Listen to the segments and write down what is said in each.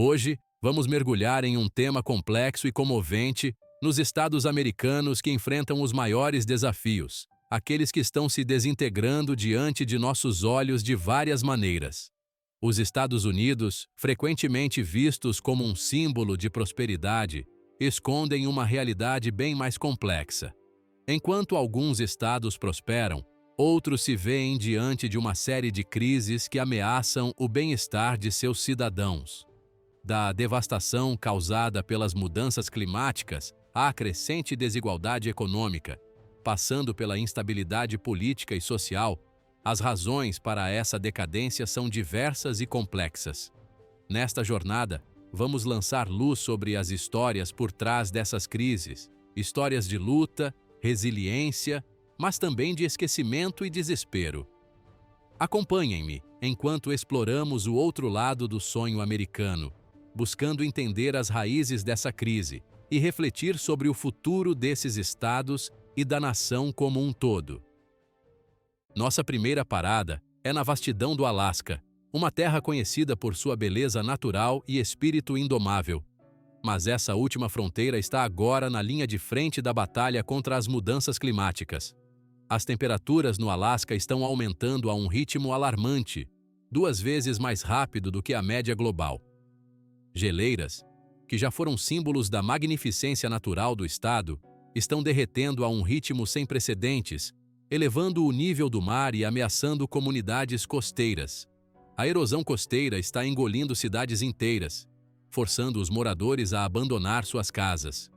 Hoje, vamos mergulhar em um tema complexo e comovente nos estados americanos que enfrentam os maiores desafios, aqueles que estão se desintegrando diante de nossos olhos de várias maneiras. Os Estados Unidos, frequentemente vistos como um símbolo de prosperidade, escondem uma realidade bem mais complexa. Enquanto alguns estados prosperam, outros se veem diante de uma série de crises que ameaçam o bem-estar de seus cidadãos. Da devastação causada pelas mudanças climáticas à crescente desigualdade econômica, passando pela instabilidade política e social, as razões para essa decadência são diversas e complexas. Nesta jornada, vamos lançar luz sobre as histórias por trás dessas crises, histórias de luta, resiliência, mas também de esquecimento e desespero. Acompanhem-me enquanto exploramos o outro lado do sonho americano, buscando entender as raízes dessa crise e refletir sobre o futuro desses estados e da nação como um todo. Nossa primeira parada é na vastidão do Alasca, uma terra conhecida por sua beleza natural e espírito indomável. Mas essa última fronteira está agora na linha de frente da batalha contra as mudanças climáticas. As temperaturas no Alasca estão aumentando a um ritmo alarmante, 2 vezes mais rápido do que a média global. Geleiras, que já foram símbolos da magnificência natural do estado, estão derretendo a um ritmo sem precedentes, elevando o nível do mar e ameaçando comunidades costeiras. A erosão costeira está engolindo cidades inteiras, forçando os moradores a abandonar suas casas.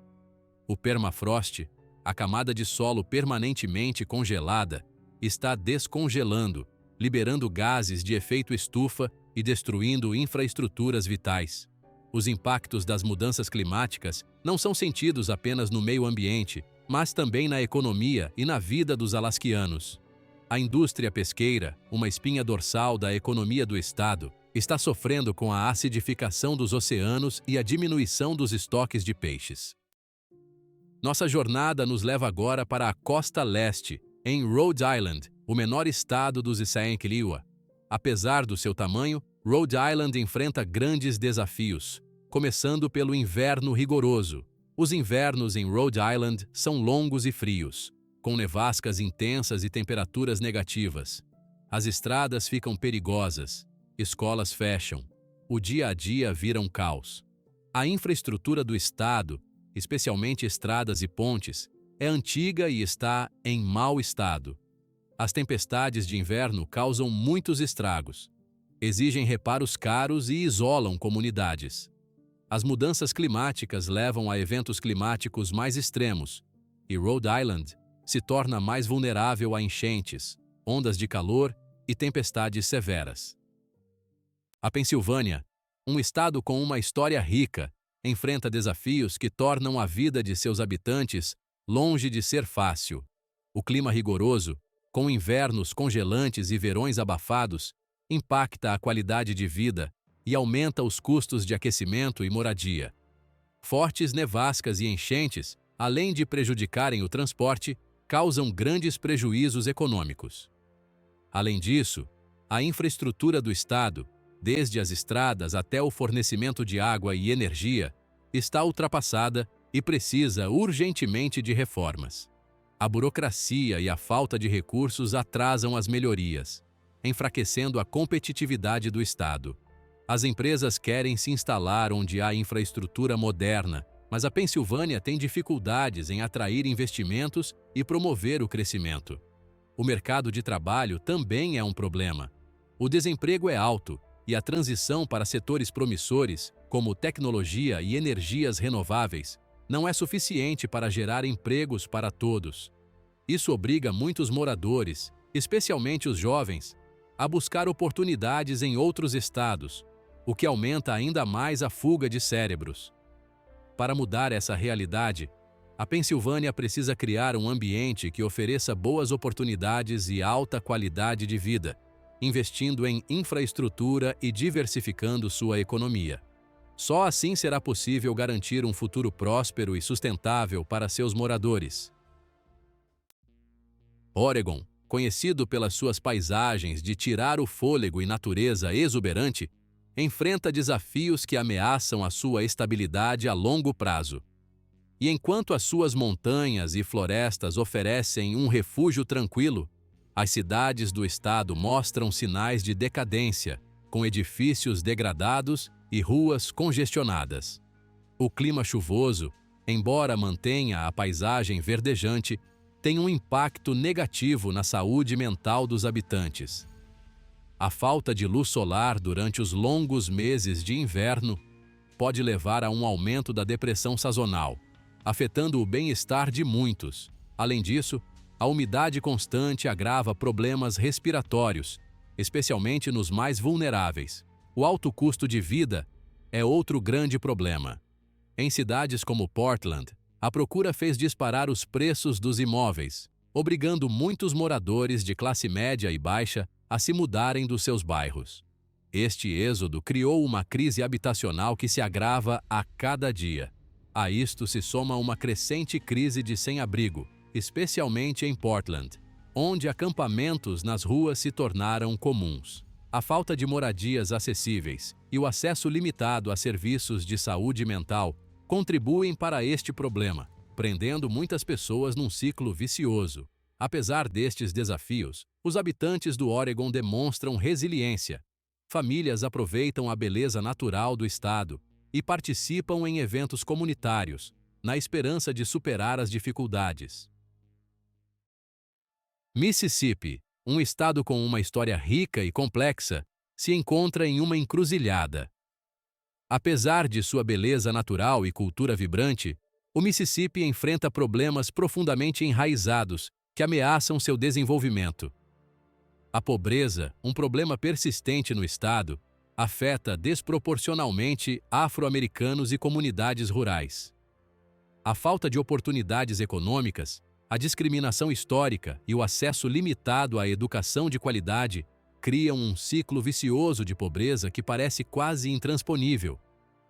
O permafrost, a camada de solo permanentemente congelada, está descongelando, liberando gases de efeito estufa e destruindo infraestruturas vitais. Os impactos das mudanças climáticas não são sentidos apenas no meio ambiente, mas também na economia e na vida dos alasquianos. A indústria pesqueira, uma espinha dorsal da economia do estado, está sofrendo com a acidificação dos oceanos e a diminuição dos estoques de peixes. Nossa jornada nos leva agora para a costa leste, em Rhode Island, o menor estado dos Saint-Louis. Apesar do seu tamanho, Rhode Island enfrenta grandes desafios, começando pelo inverno rigoroso. Os invernos em Rhode Island são longos e frios, com nevascas intensas e temperaturas negativas. As estradas ficam perigosas, escolas fecham, o dia a dia vira um caos. A infraestrutura do estado, especialmente estradas e pontes, é antiga e está em mau estado. As tempestades de inverno causam muitos estragos, exigem reparos caros e isolam comunidades. As mudanças climáticas levam a eventos climáticos mais extremos, e Rhode Island se torna mais vulnerável a enchentes, ondas de calor e tempestades severas. A Pensilvânia, um estado com uma história rica, enfrenta desafios que tornam a vida de seus habitantes longe de ser fácil. O clima rigoroso, com invernos congelantes e verões abafados, impacta a qualidade de vida e aumenta os custos de aquecimento e moradia. Fortes nevascas e enchentes, além de prejudicarem o transporte, causam grandes prejuízos econômicos. Além disso, a infraestrutura do estado, desde as estradas até o fornecimento de água e energia, está ultrapassada e precisa urgentemente de reformas. A burocracia e a falta de recursos atrasam as melhorias, enfraquecendo a competitividade do estado. As empresas querem se instalar onde há infraestrutura moderna, mas a Pensilvânia tem dificuldades em atrair investimentos e promover o crescimento. O mercado de trabalho também é um problema. O desemprego é alto e a transição para setores promissores, como tecnologia e energias renováveis, não é suficiente para gerar empregos para todos. Isso obriga muitos moradores, especialmente os jovens, a buscar oportunidades em outros estados, o que aumenta ainda mais a fuga de cérebros. Para mudar essa realidade, a Pensilvânia precisa criar um ambiente que ofereça boas oportunidades e alta qualidade de vida, investindo em infraestrutura e diversificando sua economia. Só assim será possível garantir um futuro próspero e sustentável para seus moradores. Oregon, conhecido pelas suas paisagens de tirar o fôlego e natureza exuberante, enfrenta desafios que ameaçam a sua estabilidade a longo prazo. E enquanto as suas montanhas e florestas oferecem um refúgio tranquilo, as cidades do estado mostram sinais de decadência, com edifícios degradados e ruas congestionadas. O clima chuvoso, embora mantenha a paisagem verdejante, tem um impacto negativo na saúde mental dos habitantes. A falta de luz solar durante os longos meses de inverno pode levar a um aumento da depressão sazonal, afetando o bem-estar de muitos. Além disso, a umidade constante agrava problemas respiratórios, especialmente nos mais vulneráveis. O alto custo de vida é outro grande problema. Em cidades como Portland, a procura fez disparar os preços dos imóveis, obrigando muitos moradores de classe média e baixa a se mudarem dos seus bairros. Este êxodo criou uma crise habitacional que se agrava a cada dia. A isto se soma uma crescente crise de sem-abrigo, especialmente em Portland, onde acampamentos nas ruas se tornaram comuns. A falta de moradias acessíveis e o acesso limitado a serviços de saúde mental contribuem para este problema, prendendo muitas pessoas num ciclo vicioso. Apesar destes desafios, os habitantes do Oregon demonstram resiliência. Famílias aproveitam a beleza natural do estado e participam em eventos comunitários, na esperança de superar as dificuldades. Mississippi, um estado com uma história rica e complexa, se encontra em uma encruzilhada. Apesar de sua beleza natural e cultura vibrante, o Mississippi enfrenta problemas profundamente enraizados que ameaçam seu desenvolvimento. A pobreza, um problema persistente no estado, afeta desproporcionalmente afro-americanos e comunidades rurais. A falta de oportunidades econômicas, a discriminação histórica e o acesso limitado à educação de qualidade criam um ciclo vicioso de pobreza que parece quase intransponível.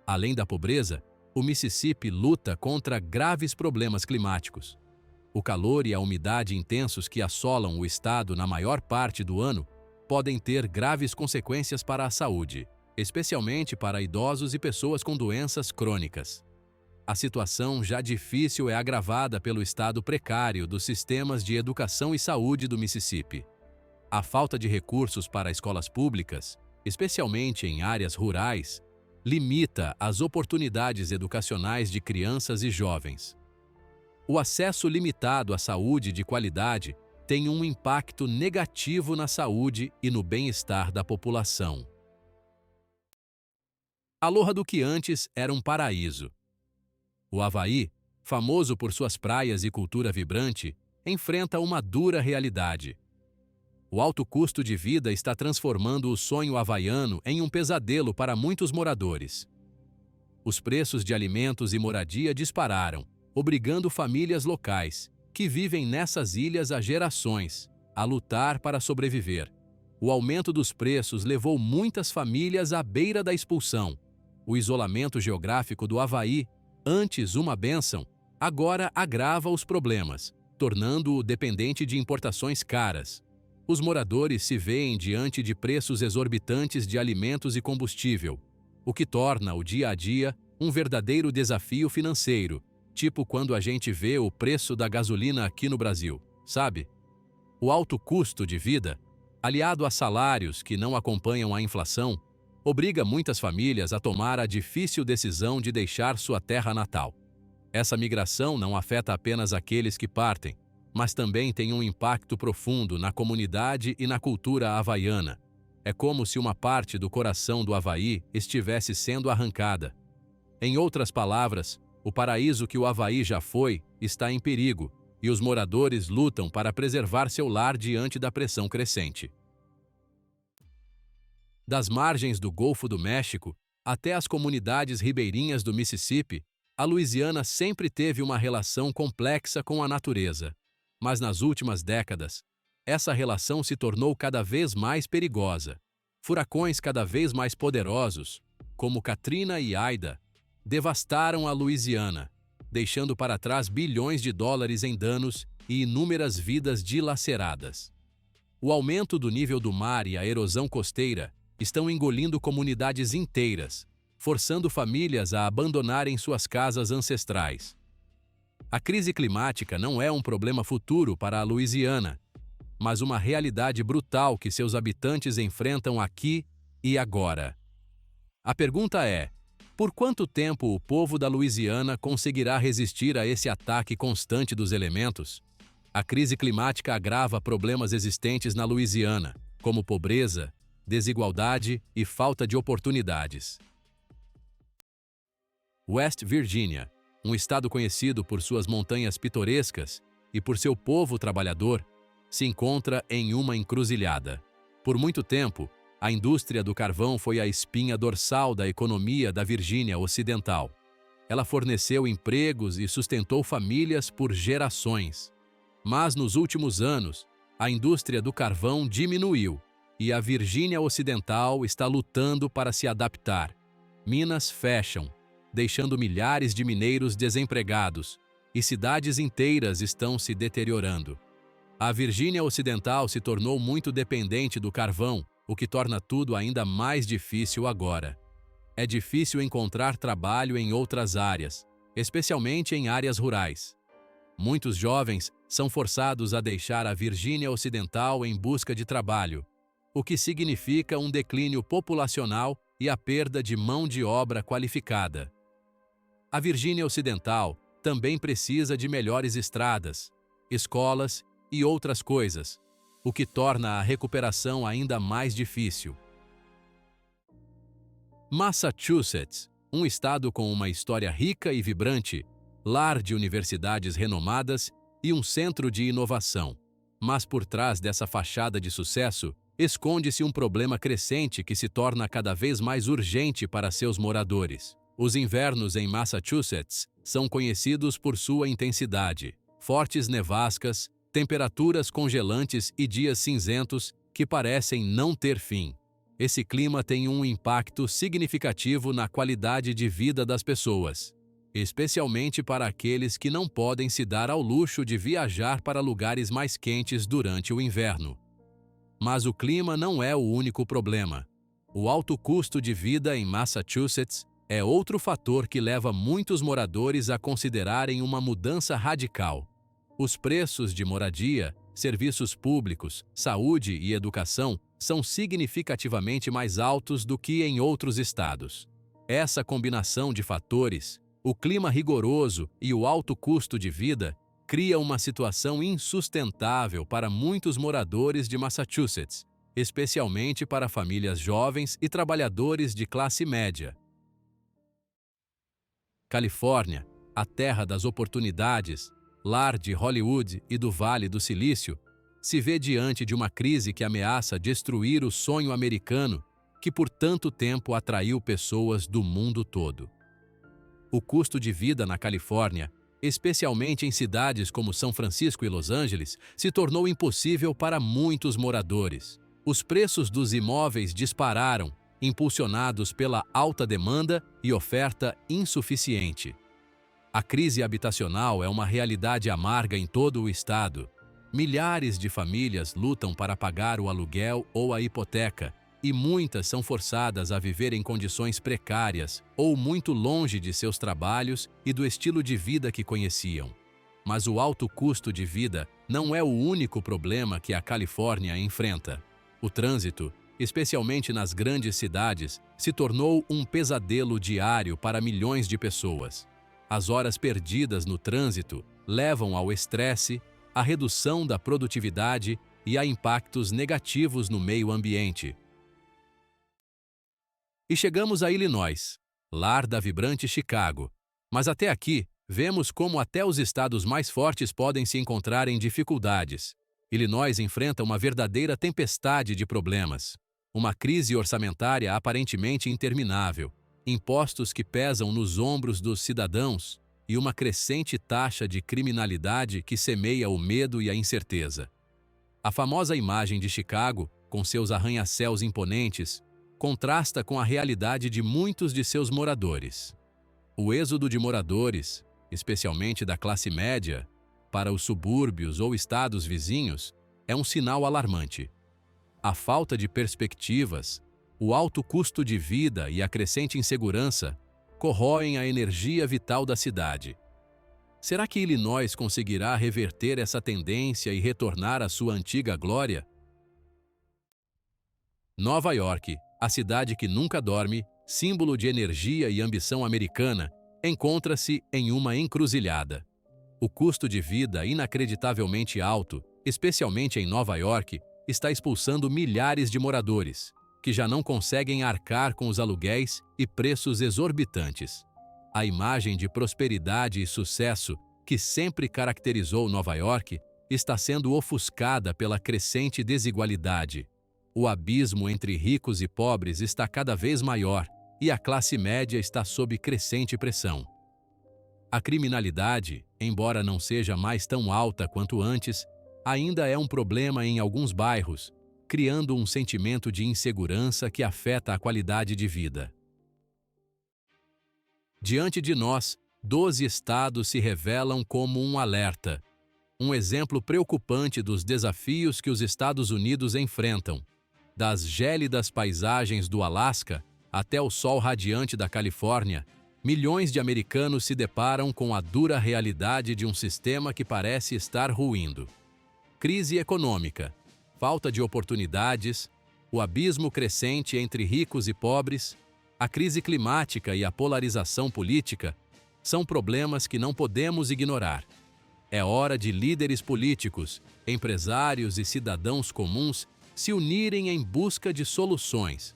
Além da pobreza, o Mississippi luta contra graves problemas climáticos. O calor e a umidade intensos que assolam o estado na maior parte do ano podem ter graves consequências para a saúde, especialmente para idosos e pessoas com doenças crônicas. A situação já difícil é agravada pelo estado precário dos sistemas de educação e saúde do Mississippi. A falta de recursos para escolas públicas, especialmente em áreas rurais, limita as oportunidades educacionais de crianças e jovens. O acesso limitado à saúde de qualidade tem um impacto negativo na saúde e no bem-estar da população. Aloha do que antes era um paraíso. O Havaí, famoso por suas praias e cultura vibrante, enfrenta uma dura realidade. O alto custo de vida está transformando o sonho havaiano em um pesadelo para muitos moradores. Os preços de alimentos e moradia dispararam, obrigando famílias locais, que vivem nessas ilhas há gerações, a lutar para sobreviver. O aumento dos preços levou muitas famílias à beira da expulsão. O isolamento geográfico do Havaí, antes uma bênção, agora agrava os problemas, tornando-o dependente de importações caras. Os moradores se veem diante de preços exorbitantes de alimentos e combustível, o que torna o dia a dia um verdadeiro desafio financeiro, tipo quando a gente vê o preço da gasolina aqui no Brasil, sabe? O alto custo de vida, aliado a salários que não acompanham a inflação, obriga muitas famílias a tomar a difícil decisão de deixar sua terra natal. Essa migração não afeta apenas aqueles que partem, mas também tem um impacto profundo na comunidade e na cultura havaiana. É como se uma parte do coração do Havaí estivesse sendo arrancada. Em outras palavras, o paraíso que o Havaí já foi está em perigo, e os moradores lutam para preservar seu lar diante da pressão crescente. Das margens do Golfo do México até as comunidades ribeirinhas do Mississippi, a Louisiana sempre teve uma relação complexa com a natureza. Mas nas últimas décadas, essa relação se tornou cada vez mais perigosa. Furacões cada vez mais poderosos, como Katrina e Aida, devastaram a Louisiana, deixando para trás bilhões de dólares em danos e inúmeras vidas dilaceradas. O aumento do nível do mar e a erosão costeira estão engolindo comunidades inteiras, forçando famílias a abandonarem suas casas ancestrais. A crise climática não é um problema futuro para a Louisiana, mas uma realidade brutal que seus habitantes enfrentam aqui e agora. A pergunta é: por quanto tempo o povo da Louisiana conseguirá resistir a esse ataque constante dos elementos? A crise climática agrava problemas existentes na Louisiana, como pobreza, desigualdade e falta de oportunidades. West Virginia, um estado conhecido por suas montanhas pitorescas e por seu povo trabalhador, se encontra em uma encruzilhada. Por muito tempo, a indústria do carvão foi a espinha dorsal da economia da Virgínia Ocidental. Ela forneceu empregos e sustentou famílias por gerações. Mas nos últimos anos, a indústria do carvão diminuiu e a Virgínia Ocidental está lutando para se adaptar. Minas fecham, deixando milhares de mineiros desempregados, e cidades inteiras estão se deteriorando. A Virgínia Ocidental se tornou muito dependente do carvão, o que torna tudo ainda mais difícil agora. É difícil encontrar trabalho em outras áreas, especialmente em áreas rurais. Muitos jovens são forçados a deixar a Virgínia Ocidental em busca de trabalho, o que significa um declínio populacional e a perda de mão de obra qualificada. A Virgínia Ocidental também precisa de melhores estradas, escolas e outras coisas, o que torna a recuperação ainda mais difícil. Massachusetts, um estado com uma história rica e vibrante, lar de universidades renomadas e um centro de inovação. Mas por trás dessa fachada de sucesso, esconde-se um problema crescente que se torna cada vez mais urgente para seus moradores. Os invernos em Massachusetts são conhecidos por sua intensidade, fortes nevascas, temperaturas congelantes e dias cinzentos que parecem não ter fim. Esse clima tem um impacto significativo na qualidade de vida das pessoas, especialmente para aqueles que não podem se dar ao luxo de viajar para lugares mais quentes durante o inverno. Mas o clima não é o único problema. O alto custo de vida em Massachusetts é outro fator que leva muitos moradores a considerarem uma mudança radical. Os preços de moradia, serviços públicos, saúde e educação são significativamente mais altos do que em outros estados. Essa combinação de fatores, o clima rigoroso e o alto custo de vida, cria uma situação insustentável para muitos moradores de Massachusetts, especialmente para famílias jovens e trabalhadores de classe média. Califórnia, a terra das oportunidades, lar de Hollywood e do Vale do Silício, se vê diante de uma crise que ameaça destruir o sonho americano que por tanto tempo atraiu pessoas do mundo todo. O custo de vida na Califórnia, especialmente em cidades como São Francisco e Los Angeles, se tornou impossível para muitos moradores. Os preços dos imóveis dispararam, impulsionados pela alta demanda e oferta insuficiente. A crise habitacional é uma realidade amarga em todo o estado. Milhares de famílias lutam para pagar o aluguel ou a hipoteca, e muitas são forçadas a viver em condições precárias ou muito longe de seus trabalhos e do estilo de vida que conheciam. Mas o alto custo de vida não é o único problema que a Califórnia enfrenta. O trânsito, especialmente nas grandes cidades, se tornou um pesadelo diário para milhões de pessoas. As horas perdidas no trânsito levam ao estresse, à redução da produtividade e a impactos negativos no meio ambiente. E chegamos a Illinois, lar da vibrante Chicago. Mas até aqui, vemos como até os estados mais fortes podem se encontrar em dificuldades. Illinois enfrenta uma verdadeira tempestade de problemas. Uma crise orçamentária aparentemente interminável, impostos que pesam nos ombros dos cidadãos e uma crescente taxa de criminalidade que semeia o medo e a incerteza. A famosa imagem de Chicago, com seus arranha-céus imponentes, contrasta com a realidade de muitos de seus moradores. O êxodo de moradores, especialmente da classe média, para os subúrbios ou estados vizinhos, é um sinal alarmante. A falta de perspectivas, O alto custo de vida e a crescente insegurança corroem a energia vital da cidade. Será que Illinois conseguirá reverter essa tendência e retornar à sua antiga glória? Nova York, a cidade que nunca dorme, símbolo de energia e ambição americana, encontra-se em uma encruzilhada. O custo de vida inacreditavelmente alto, especialmente em Nova York, está expulsando milhares de moradores, que já não conseguem arcar com os aluguéis e preços exorbitantes. A imagem de prosperidade e sucesso que sempre caracterizou Nova York está sendo ofuscada pela crescente desigualdade. O abismo entre ricos e pobres está cada vez maior e a classe média está sob crescente pressão. A criminalidade, embora não seja mais tão alta quanto antes, ainda é um problema em alguns bairros, criando um sentimento de insegurança que afeta a qualidade de vida. Diante de nós, 12 estados se revelam como um alerta, um exemplo preocupante dos desafios que os Estados Unidos enfrentam, das gélidas paisagens do Alasca até o sol radiante da Califórnia. Milhões de americanos se deparam com a dura realidade de um sistema que parece estar ruindo. Crise econômica, falta de oportunidades, o abismo crescente entre ricos e pobres, a crise climática e a polarização política são problemas que não podemos ignorar. É hora de líderes políticos, empresários e cidadãos comuns se unirem em busca de soluções.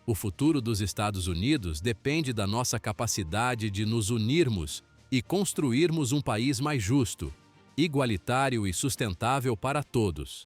O futuro dos Estados Unidos depende da nossa capacidade de nos unirmos e construirmos um país mais justo, igualitário e sustentável para todos.